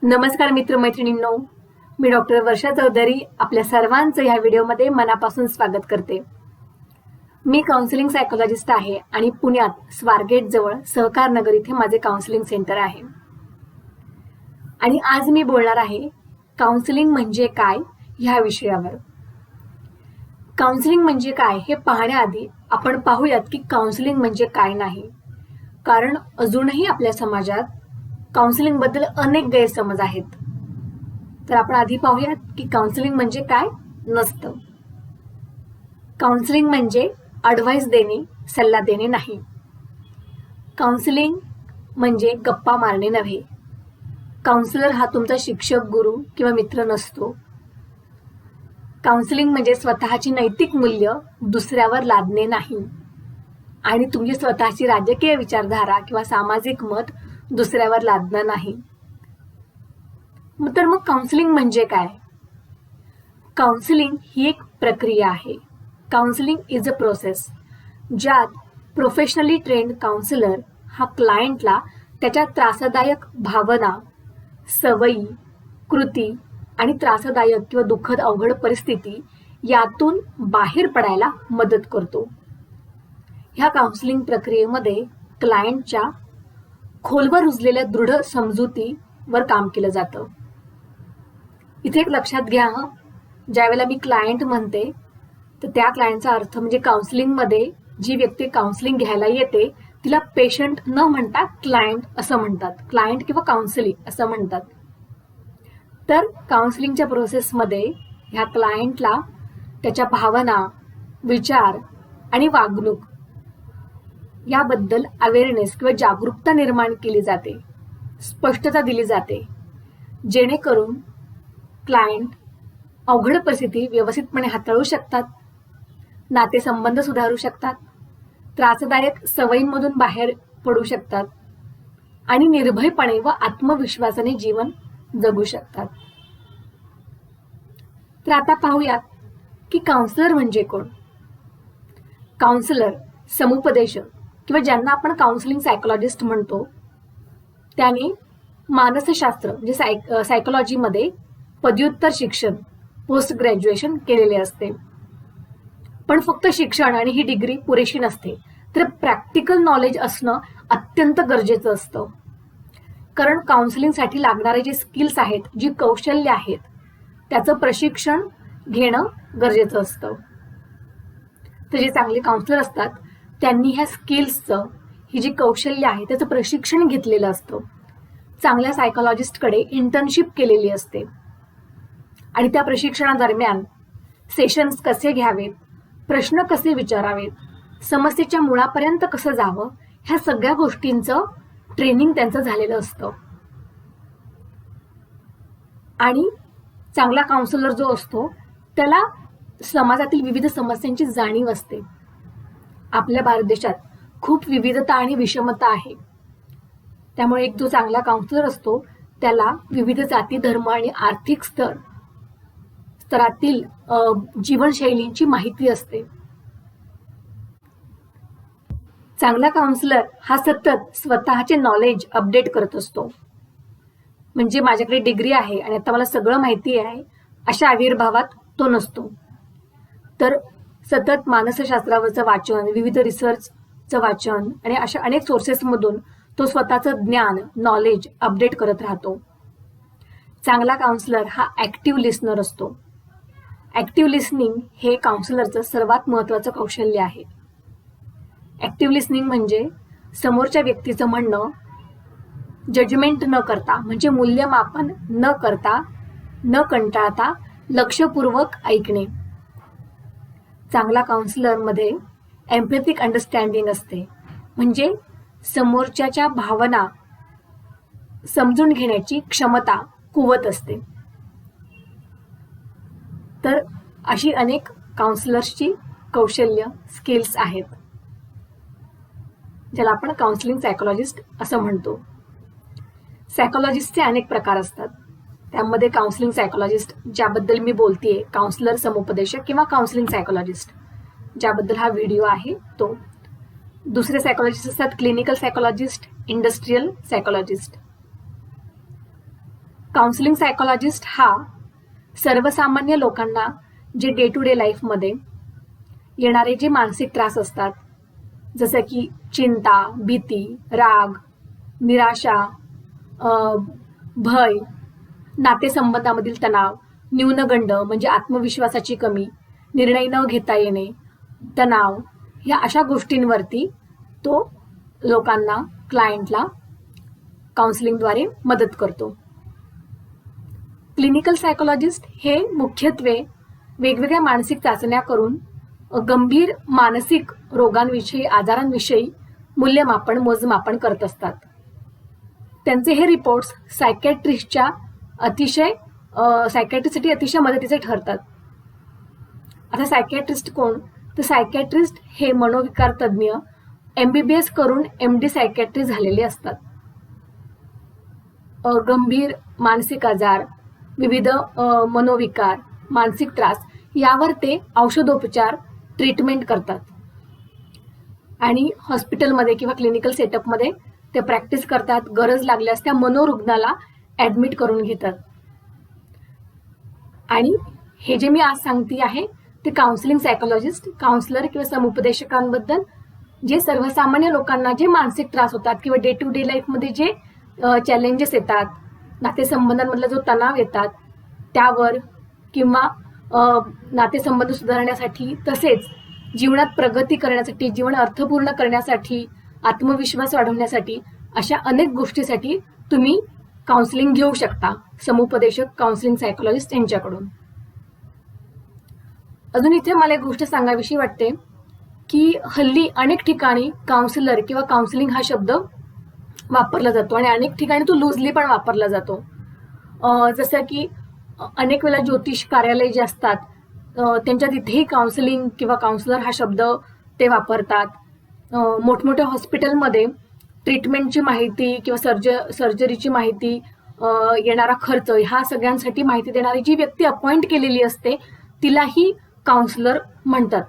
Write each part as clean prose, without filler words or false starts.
नमस्कार मित्रमैत्रिणींनो, मी डॉक्टर वर्षा चौधरी आपल्या सर्वांचं ह्या व्हिडिओमध्ये मनापासून स्वागत करते. मी काउन्सिलिंग सायकोलॉजिस्ट आहे आणि पुण्यात स्वारगेट जवळ सहकार नगर इथे माझे काउन्सिलिंग सेंटर आहे. आणि आज मी बोलणार आहे काउन्सिलिंग म्हणजे काय ह्या विषयावर. काउन्सिलिंग म्हणजे काय हे पाहण्याआधी आपण पाहूयात की काउन्सिलिंग म्हणजे काय नाही. कारण अजूनही आपल्या समाजात काउन्सिलिंग बद्दल अनेक गैरसमज आहेत. तर आपण आधी पाहूयात की काउन्सिलिंग म्हणजे काय नसतं. काउन्सिलिंग म्हणजे ॲडव्हाइस देणे, सल्ला देणे नाही. काउन्सिलिंग म्हणजे गप्पा मारणे नव्हे. काउन्सिलर हा तुमचा शिक्षक, गुरु किंवा मित्र नसतो. काउन्सिलिंग म्हणजे स्वतःची नैतिक मूल्य दुसऱ्यावर लादणे नाही आणि तुमची स्वतःची राजकीय विचारधारा किंवा सामाजिक मत दुसऱ्यावर लादणं नाही. तर मग काउन्सिलिंग म्हणजे काय? काउन्सिलिंग ही एक प्रक्रिया आहे. काउन्सिलिंग इज अ प्रोसेस ज्यात प्रोफेशनली ट्रेन्ड काउन्सिलर हा क्लायंटला त्याच्या त्रासदायक भावना, सवयी, कृती आणि त्रासदायक किंवा दुःखद अवघड परिस्थिती यातून बाहेर पडायला मदत करतो. ह्या काउन्सिलिंग प्रक्रियेमध्ये क्लायंटच्या खोलवर रुजलेल्या दृढ समजुतीवर काम केलं जातं. इथे एक लक्षात घ्या, ज्यावेळेला मी क्लायंट म्हणते तर त्या क्लायंटचा अर्थ म्हणजे काउन्सिलिंगमध्ये जी व्यक्ती काउन्सिलिंग घ्यायला येते तिला पेशंट न म्हणता क्लायंट असं म्हणतात. क्लायंट किंवा काउन्सिलिंग असं म्हणतात. तर काउन्सिलिंगच्या प्रोसेसमध्ये ह्या क्लायंटला त्याच्या भावना, विचार आणि वागणूक याबद्दल अवेअरनेस किंवा जागरूकता निर्माण केली जाते, स्पष्टता दिली जाते, जेणेकरून क्लायंट अवघड परिस्थिती व्यवस्थितपणे हाताळू शकतात, नातेसंबंध सुधारू शकतात, त्रासदायक सवयींमधून बाहेर पडू शकतात आणि निर्भयपणे व आत्मविश्वासाने जीवन जगू शकतात. तर आता पाहूयात की काउन्सिलर म्हणजे कोण. काउन्सिलर, समुपदेशक किंवा ज्यांना आपण काउन्सिलिंग सायकोलॉजिस्ट म्हणतो, त्याने मानसशास्त्र म्हणजे सायकोलॉजीमध्ये पदव्युत्तर शिक्षण, पोस्ट ग्रॅज्युएशन केलेले असते. पण फक्त शिक्षण आणि ही डिग्री पुरेशी नसते, तर प्रॅक्टिकल नॉलेज असणं अत्यंत गरजेचं असतं. कारण काउन्सिलिंगसाठी लागणारे जे स्किल्स आहेत, जी कौशल्य आहेत, त्याचं प्रशिक्षण घेणं गरजेचं असतं. तर जे चांगले काउन्सिलर असतात त्यांनी ह्या स्किल्सचं, ही जी कौशल्य आहे त्याचं प्रशिक्षण घेतलेलं असतं. चांगल्या सायकोलॉजिस्टकडे इंटर्नशिप केलेली असते आणि त्या प्रशिक्षणादरम्यान सेशन्स कसे घ्यावेत, प्रश्न कसे विचारावेत, समस्येच्या मुळापर्यंत कसं जावं, ह्या सगळ्या गोष्टींचं ट्रेनिंग त्यांचं झालेलं असतं. आणि चांगला काउन्सिलर जो असतो त्याला समाजातील विविध समस्यांची जाणीव असते. आपल्या भारत देशात खूप विविधता आणि विषमता आहे. त्यामुळे एक जो चांगला काउन्सिलर असतो त्याला विविध जाती, धर्म आणि आर्थिक स्तरातील जीवनशैलींची माहिती असते. चांगला काउन्सिलर हा सतत स्वतःचे नॉलेज अपडेट करत असतो. म्हणजे माझ्याकडे डिग्री आहे आणि आता मला सगळं माहिती आहे अशा आविर्भावात तो नसतो. तर सतत मानसशास्त्रावरचं वाचन, विविध रिसर्चचं वाचन आणि अशा अनेक सोर्सेसमधून तो स्वतःचं ज्ञान, नॉलेज अपडेट करत राहतो. चांगला काउन्सिलर हा ॲक्टिव्ह लिस्नर असतो. ॲक्टिव्ह लिस्निंग हे काउन्सिलरचं सर्वात महत्त्वाचं कौशल्य आहे. ॲक्टिव्ह लिस्निंग म्हणजे समोरच्या व्यक्तीचं म्हणणं जजमेंट न करता, म्हणजे मूल्यमापन न करता, न कंटाळता लक्षपूर्वक ऐकणे. चांगला काउन्सिलरमध्ये एम्पॅथिक अंडरस्टँडिंग असते, म्हणजे समोरच्याच्या भावना समजून घेण्याची क्षमता, कुवत असते. तर अशी अनेक काउन्सिलर्सची कौशल्य, स्किल्स आहेत, ज्याला आपण काउन्सिलिंग सायकोलॉजिस्ट असं म्हणतो. सायकोलॉजिस्टचे अनेक प्रकार असतात. त्यामध्ये काउन्सिलिंग सायकोलॉजिस्ट ज्याबद्दल मी बोलतेय, काउन्सिलर, समुपदेशक किंवा काउन्सिलिंग सायकोलॉजिस्ट ज्याबद्दल हा व्हिडिओ आहे तो. दुसरे सायकोलॉजिस्ट असतात clinical psychologist, industrial psychologist. Counselling psychologist हा सर्वसामान्य लोकांना जे डे टू डे लाईफमध्ये येणारे जे मानसिक त्रास असतात, जसं की चिंता, भीती, राग, निराशा, भय, नातेसंबंधामधील तणाव, न्यूनगंड म्हणजे आत्मविश्वासाची कमी, निर्णय न घेता येणे, तणाव, ह्या अशा गोष्टींवरती तो लोकांना, क्लायंटला काउन्सिलिंगद्वारे मदत करतो. क्लिनिकल सायकोलॉजिस्ट हे मुख्यत्वे वेगवेगळ्या मानसिक चाचण्या करून गंभीर मानसिक रोगांविषयी, आजारांविषयी मूल्यमापन, मोजमापन करत असतात. त्यांचे हे रिपोर्ट्स सायकॅट्रिस्टसाठी अतिशय मदतीचे ठरतात. आता सायकॅट्रिस्ट कोण? तर सायकॅट्रिस्ट हे मनोविकार तज्ज्ञ MBBS करून MD सायकॅट्री झालेले असतात. गंभीर मानसिक आजार, विविध मनोविकार, मानसिक त्रास यावर ते औषधोपचार, ट्रीटमेंट करतात आणि हॉस्पिटलमध्ये किंवा क्लिनिकल सेटअपमध्ये ते प्रॅक्टिस करतात. गरज लागल्यास त्या मनोरुग्णाला ॲडमिट करून घेतात. आणि हे जे मी आज सांगते आहे ते काउन्सिलिंग सायकोलॉजिस्ट, काउन्सिलर किंवा समुपदेशकांबद्दल जे सर्वसामान्य लोकांना जे मानसिक त्रास होतात किंवा डे टू डे लाईफमध्ये जे चॅलेंजेस येतात, नातेसंबंधांमधला जो तणाव येतात त्यावर, किंवा नातेसंबंध सुधारण्यासाठी, तसेच जीवनात प्रगती करण्यासाठी, जीवन अर्थपूर्ण करण्यासाठी, आत्मविश्वास वाढवण्यासाठी, अशा अनेक गोष्टीसाठी तुम्ही काउन्सिलिंग घेऊ शकता समुपदेशक, काउन्सिलिंग सायकोलॉजिस्ट यांच्याकडून. अजून इथे मला एक गोष्ट सांगावीशी वाटते की हल्ली अनेक ठिकाणी काउन्सिलर किंवा काउन्सिलिंग हा शब्द वापरला जातो आणि अनेक ठिकाणी तो लूजली पण वापरला जातो. जसं की अनेक वेळा ज्योतिष कार्यालय जे असतात त्यांच्या तिथेही काउन्सिलिंग किंवा काउन्सिलर हा शब्द ते वापरतात. मोठमोठ्या हॉस्पिटलमध्ये ट्रीटमेंटची माहिती किंवा सर्जरीची माहिती, येणारा खर्च, ह्या सगळ्यांसाठी माहिती देणारी जी व्यक्ती अपॉइंट केलेली असते तिलाही काउन्सिलर म्हणतात.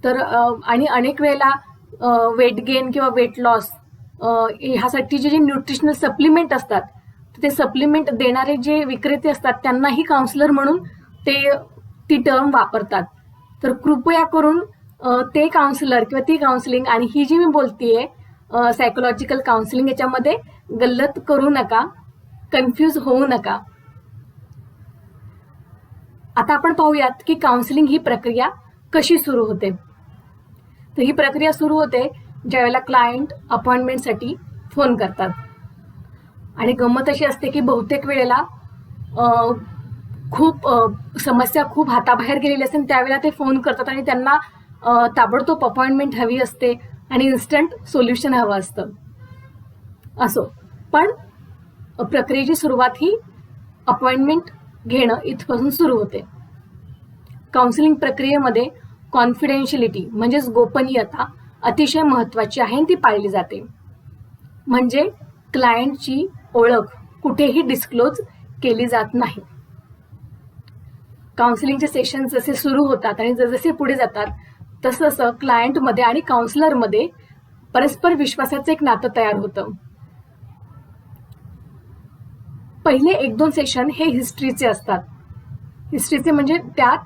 तर आणि अनेक वेळेला वेट गेन किंवा वेट लॉस ह्यासाठी जे न्यूट्रिशनल सप्लिमेंट असतात ते सप्लिमेंट देणारे जे विक्रेते असतात त्यांनाही काउन्सिलर म्हणून ती टर्म वापरतात. तर कृपया करून ते काउन्सिलर किंवा ती काउन्सिलिंग आणि ही जी मी बोलतेय सायकोलॉजिकल काउन्सिलिंग याच्यामध्ये गल्लत करू नका, कन्फ्यूज होऊ नका. आता आपण पाहूयात की काउन्सिलिंग ही प्रक्रिया कशी सुरू होते. तर ही प्रक्रिया सुरू होते ज्यावेळेला क्लायंट अपॉइंटमेंटसाठी फोन करतात. आणि गंमत अशी असते की बहुतेक वेळेला समस्या खूप हाताबाहेर गेलेली असते, त्यावेळेला ते फोन करतात आणि त्यांना ताबडतोब अपॉइंटमेंट हवी असते आणि इन्स्टंट सोल्युशन हवं असतं. असो, पण प्रक्रियेची सुरुवात ही अपॉइंटमेंट घेणं इथपासून सुरू होते. काउन्सिलिंग प्रक्रियेमध्ये कॉन्फिडेन्शियलिटी म्हणजेच गोपनीयता अतिशय महत्त्वाची आहे आणि ती पाळली जाते. म्हणजे क्लायंटची ओळख कुठेही डिस्क्लोज केली जात नाही. काउन्सिलिंगचे सेशन जसे सुरू होतात आणि जसे पुढे जातात तसं क्लायंटमध्ये आणि काउन्सिलरमध्ये परस्पर विश्वासाचं एक नातं तयार होतं. पहिले 1-2 सेशन हे हिस्ट्रीचे असतात. हिस्ट्रीचे म्हणजे त्यात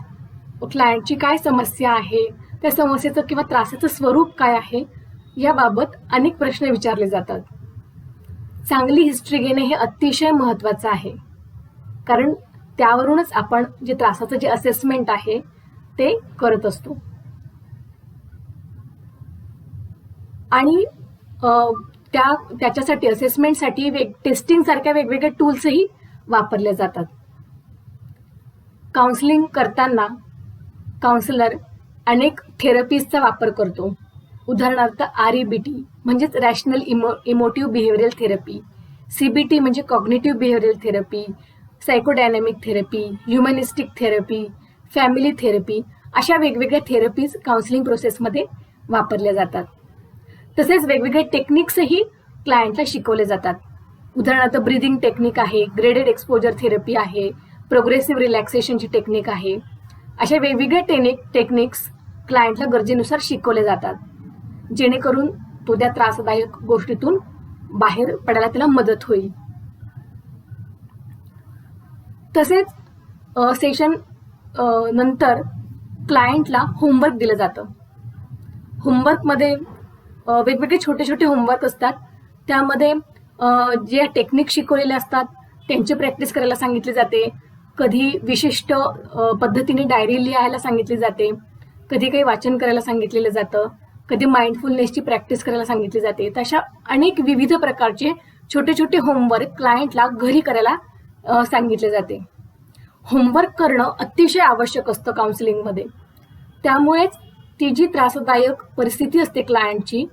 क्लायंटची काय समस्या आहे, त्या समस्येचं किंवा त्रासाचं स्वरूप काय आहे याबाबत अनेक प्रश्न विचारले जातात. चांगली हिस्ट्री घेणे हे अतिशय महत्त्वाचं आहे, कारण त्यावरूनच आपण जे त्रासाचं जे असेसमेंट आहे ते करत असतो. आणि त्याच्यासाठी असेसमेंटसाठी टेस्टिंग सारख्या वेगवेगळ्या टूल्सही वापरले जातात. काउन्सिलिंग करताना काउन्सिलर अनेक थेरपीजचा वापर करतो. उदाहरणार्थ REBT म्हणजेच rational emotive behavioural therapy, CBT म्हणजे cognitive behavioural therapy, psychodynamic therapy, humanistic therapy, family therapy, अशा वेगवेगळ्या थेरपीज काउन्सिलिंग प्रोसेसमध्ये वापरल्या जातात. तसेच वेगवेगळे टेक्निक्सही क्लायंटला शिकवले जातात. उदाहरणार्थ ब्रीदिंग टेक्निक आहे, ग्रेडेड एक्सपोजर थेरपी आहे, प्रोग्रेसिव्ह रिलॅक्सेशनची टेक्निक आहे. अशा वेगवेगळ्या टेक्निक्स क्लायंटला गरजेनुसार शिकवले जातात, जेणेकरून तो त्या त्रासदायक गोष्टीतून बाहेर पडायला त्याला मदत होईल. तसेच सेशन नंतर क्लायंटला होमवर्क दिलं जातं. होमवर्कमध्ये वेगवेगळे छोटे छोटे होमवर्क असतात. त्यामध्ये जे टेक्निक शिकवलेले असतात त्यांची प्रॅक्टिस करायला सांगितली जाते. कधी विशिष्ट पद्धतीने डायरी लिहायला सांगितली जाते, कधी काही वाचन करायला सांगितलेलं जातं, कधी माइंडफुलनेसची प्रॅक्टिस करायला सांगितली जाते. तशा अनेक विविध प्रकारचे छोटे छोटे होमवर्क क्लायंटला घरी करायला सांगितले जाते. होमवर्क करणं अतिशय आवश्यक असतं काउन्सिलिंगमध्ये. त्यामुळेच ती जी त्रासदायक परिस्थिती असते क्लायंटची,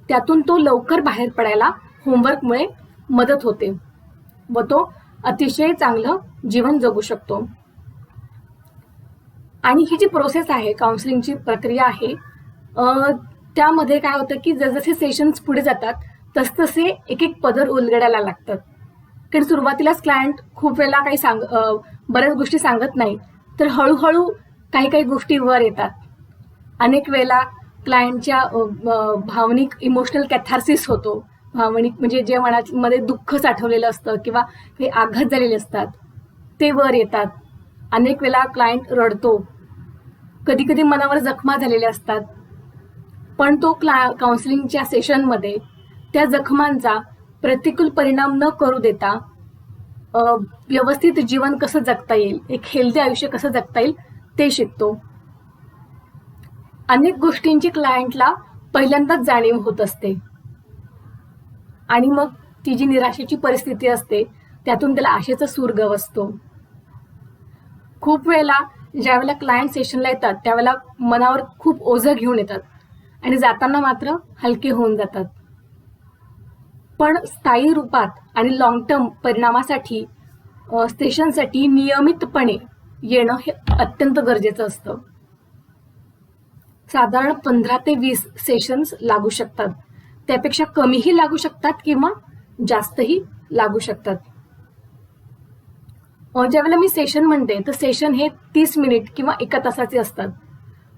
त्यातून तो लवकर बाहेर पडायला होमवर्कमुळे मदत होते व तो अतिशय चांगलं जीवन जगू शकतो. आणि ही जी प्रोसेस आहे, काउन्सिलिंगची प्रक्रिया आहे, त्यामध्ये काय होतं की जसजसे सेशन्स पुढे जातात तसतसे एक एक पदर उलगडायला लागतात. कारण सुरुवातीलाच क्लायंट खूप वेळेला बऱ्याच गोष्टी सांगत नाही, तर हळूहळू काही गोष्टी वर येतात. अनेक वेळेला क्लायंटच्या भावनिक इमोशनल कॅथार्सिस होतो. भावनिक म्हणजे जे मनामध्ये दुःख साठवलेलं असतं किंवा काही आघात झालेले असतात ते वर येतात. अनेक वेळेला क्लायंट रडतो, कधी कधी मनावर जखमा झालेल्या असतात. पण तो काउन्सिलिंगच्या सेशनमध्ये त्या जखमांचा प्रतिकूल परिणाम न करू देता व्यवस्थित जीवन कसं जगता येईल, एक हेल्दी आयुष्य कसं जगता येईल ते शिकतो. अनेक गोष्टींची क्लायंटला पहिल्यांदाच जाणीव होत असते आणि मग ती जी निराशेची परिस्थिती असते त्यातून त्याला आशेचा सूर गवसतो. खूप वेळेला ज्यावेळेला क्लायंट सेशनला येतात त्यावेळेला मनावर खूप ओझं घेऊन येतात आणि जाताना मात्र हलके होऊन जातात. पण स्थायी रूपात आणि लॉंग टर्म परिणामासाठी सेशनसाठी नियमितपणे येणं हे अत्यंत गरजेचं असतं. साधारण 15 ते 20 सेशन्स लागू शकतात. त्यापेक्षा कमीही लागू शकतात किंवा जास्तही लागू शकतात. ज्यावेळेला मी सेशन म्हणते तर सेशन हे 30 मिनिट किंवा 1 तासाचे असतात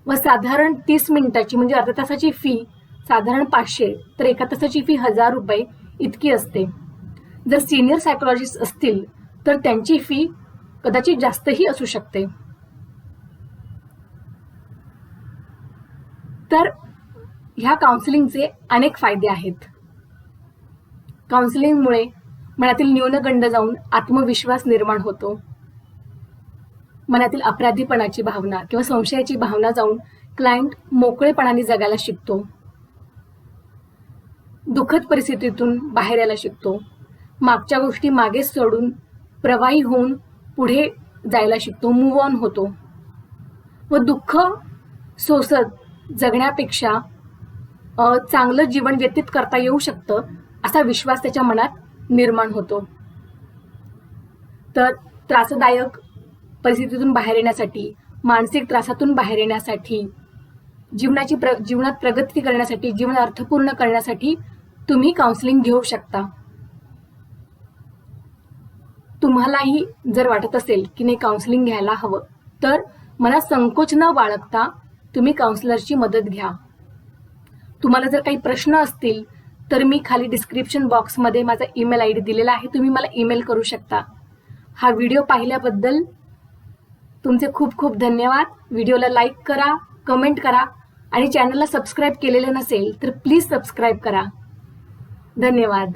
व साधारण 30 मिनिटाची म्हणजे अर्ध्या तासाची फी साधारण 500 तर 1 तासाची फी 1000 रुपये इतकी असते. जर सिनियर सायकोलॉजिस्ट असतील तर त्यांची फी कदाचित जास्तही असू शकते. तर ह्या काउन्सिलिंगचे अनेक फायदे आहेत. काउन्सिलिंगमुळे मनातील न्यूनगंड जाऊन आत्मविश्वास निर्माण होतो. मनातील अपराधीपणाची भावना किंवा संशयाची भावना जाऊन क्लायंट मोकळेपणाने जगायला शिकतो. दुःखद परिस्थितीतून बाहेर यायला शिकतो. मागच्या गोष्टी मागे सोडून प्रवाही होऊन पुढे जायला शिकतो, मूव्ह ऑन होतो व दुःख सोसत जगण्यापेक्षा चांगलं जीवन व्यतीत करता येऊ शकतं असा विश्वास त्याच्या मनात निर्माण होतो. तर त्रासदायक परिस्थितीतून बाहेर येण्यासाठी, मानसिक त्रासातून बाहेर येण्यासाठी, जीवनात प्रगती करण्यासाठी, जीवन अर्थपूर्ण करण्यासाठी तुम्ही काउन्सिलिंग घेऊ शकता. तुम्हालाही जर वाटत असेल की नाही काउन्सिलिंग घ्यायला हवं तर मनात संकोच न बाळगता तुम्ही काउन्सिलरची मदत घ्या. तुम्हाला जर काही प्रश्न असतील तर मी खाली डिस्क्रिप्शन बॉक्समध्ये माझा ईमेल आयडी दिलेला आहे, तुम्ही मला ईमेल करू शकता. हा व्हिडिओ पाहिल्याबद्दल तुमचे खूप खूप धन्यवाद. व्हिडिओला लाईक करा, कमेंट करा आणि चॅनलला सबस्क्राईब केलेलं नसेल तर प्लीज सबस्क्राईब करा. धन्यवाद.